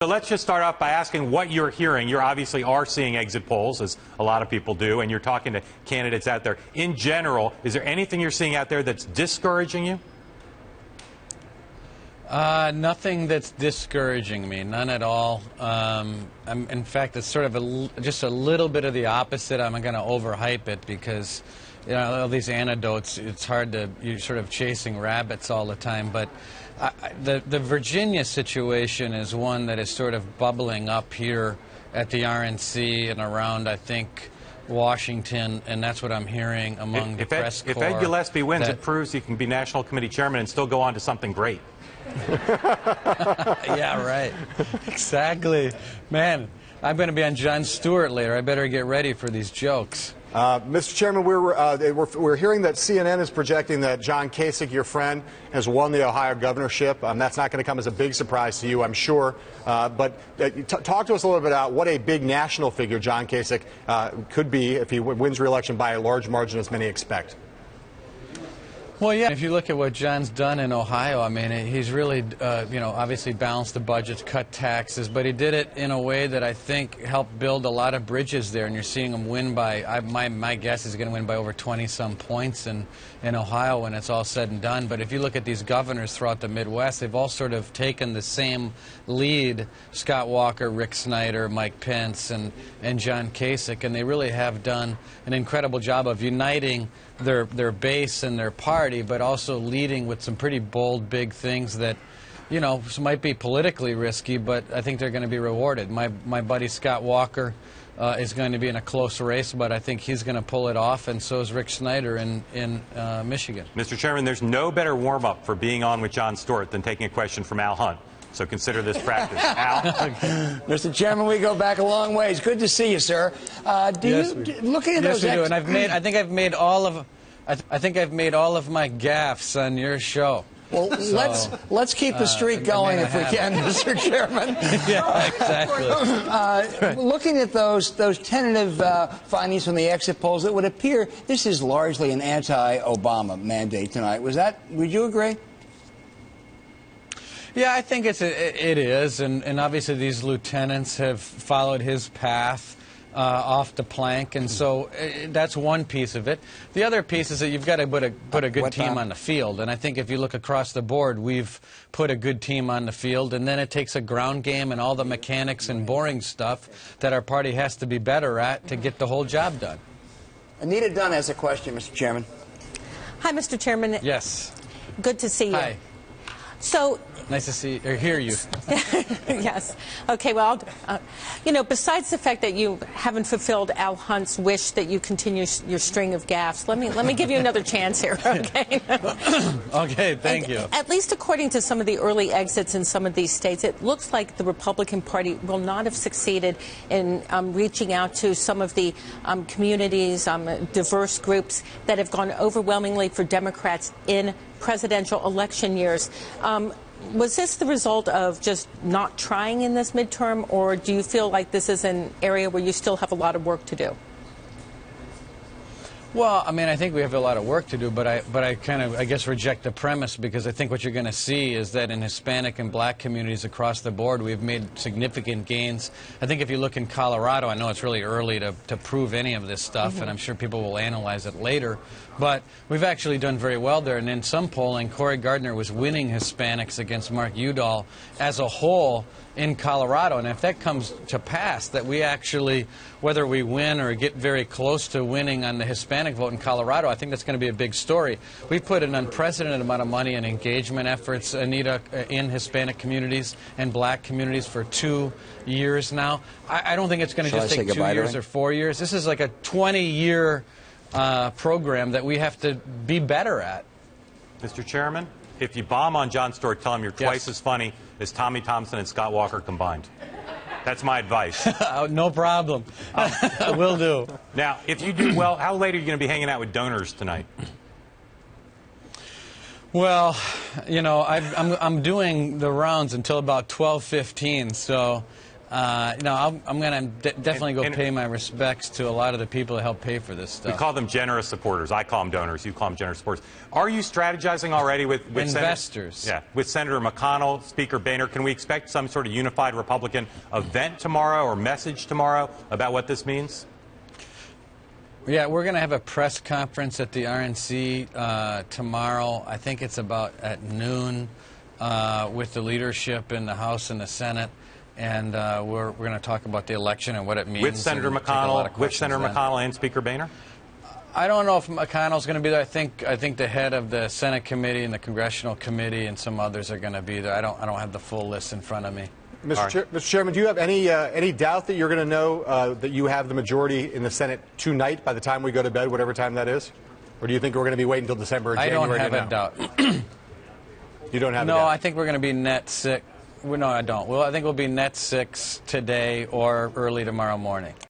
So let's just start off by asking what you're hearing. You obviously are seeing exit polls, as a lot of people do, and you're talking to candidates out there. In general, is there anything you're seeing out there that's discouraging you? Nothing that's discouraging me, none at all. In fact, it's sort of just a little bit of the opposite. I'm going to overhype it because, you know, all these anecdotes, it's hard to, you're sort of chasing rabbits all the time. But the Virginia situation is one that is sort of bubbling up here at the RNC and around, I think, Washington, and that's what I'm hearing among the press corps. If Ed Gillespie wins, it proves he can be National Committee Chairman and still go on to something great. Yeah, right. Exactly. Man, I'm going to be on Jon Stewart later. I better get ready for these jokes. Mr. Chairman, we're hearing that CNN is projecting that John Kasich, your friend, has won the Ohio governorship. That's not going to come as a big surprise to you, I'm sure. But talk to us a little bit about what a big national figure John Kasich could be if he wins re-election by a large margin, as many expect. Well, yeah, if you look at what John's done in Ohio, I mean, he's really, you know, obviously balanced the budget, cut taxes, but he did it in a way that I think helped build a lot of bridges there, and you're seeing him win by, my guess is going to win by over 20-some points in Ohio when it's all said and done. But if you look at these governors throughout the Midwest, they've all sort of taken the same lead, Scott Walker, Rick Snyder, Mike Pence, and John Kasich, and they really have done an incredible job of uniting their base and their party, but also leading with some pretty bold, big things that, you know, might be politically risky, but I think they're going to be rewarded. My buddy Scott Walker is going to be in a close race, but I think he's going to pull it off, and so is Rick Snyder in Michigan. Mr. Chairman, there's no better warm-up for being on with Jon Stewart than taking a question from Al Hunt. So consider this practice. Al? Mr. Chairman, we go back a long ways. Good to see you, sir. Looking at those, we do. And I think I've made all of my gaffes on your show. Well, so, let's keep the streak going if we can, Mr. Chairman. Yeah, exactly. Looking at those tentative findings from the exit polls, it would appear this is largely an anti-Obama mandate tonight. Would you agree? Yeah, I think it is, and obviously these lieutenants have followed his path off the plank, and so that's one piece of it. The other piece is that you've got to put a good team on the field, and I think if you look across the board, we've put a good team on the field, and then it takes a ground game and all the mechanics and boring stuff that our party has to be better at to get the whole job done. Anita Dunn has a question, Mr. Chairman. Hi, Mr. Chairman. Yes. Good to see you. Hi. So. Nice to see or hear you. Yes. Okay. Well, you know, besides the fact that you haven't fulfilled Al Hunt's wish that you continue your string of gaffes, let me give you another chance here. Okay. Okay. Thank you. At least according to some of the early exits in some of these states, it looks like the Republican Party will not have succeeded in reaching out to some of the communities, diverse groups that have gone overwhelmingly for Democrats in presidential election years. Was this the result of just not trying in this midterm, or do you feel like this is an area where you still have a lot of work to do? Well, I mean, I think we have a lot of work to do, but I kind of, I guess, reject the premise, because I think what you're going to see is that in Hispanic and black communities across the board, we've made significant gains. I think if you look in Colorado, I know it's really early to prove any of this stuff, and I'm sure people will analyze it later, but we've actually done very well there. And in some polling, Cory Gardner was winning Hispanics against Mark Udall as a whole in Colorado. And if that comes to pass, that we actually, whether we win or get very close to winning on the Hispanic vote in Colorado, I think that's going to be a big story. We've put an unprecedented amount of money in engagement efforts, Anita, in Hispanic communities and black communities for 2 years now. I don't think it's going to just take 2 years or 4 years. This is like a 20-year program that we have to be better at. Mr. Chairman, if you bomb on Jon Stewart, tell him you're twice as funny as Tommy Thompson and Scott Walker combined. That's my advice. No problem. Will do. Now, if you do well, how late are you going to be hanging out with donors tonight? Well, you know, I'm doing the rounds until about 12:15, so I'm going to definitely go pay my respects to a lot of the people that help pay for this stuff. We call them generous supporters. I call them donors. You call them generous supporters. Are you strategizing already with investors? With Senator McConnell, Speaker Boehner? Can we expect some sort of unified Republican event tomorrow or message tomorrow about what this means? Yeah, we're going to have a press conference at the RNC tomorrow. I think it's about at noon with the leadership in the House and the Senate. And we're going to talk about the election and what it means. With Senator McConnell and Speaker Boehner? I don't know if McConnell's going to be there. I think the head of the Senate committee and the Congressional committee and some others are going to be there. I don't have the full list in front of me. Mr. Chairman, do you have any doubt that you're going to know that you have the majority in the Senate tonight by the time we go to bed, whatever time that is? Or do you think we're going to be waiting until December or January? I don't have a doubt. You don't have a doubt? No, I think we're going to be net 6. No, I don't. Well, I think we'll be net 6 today or early tomorrow morning.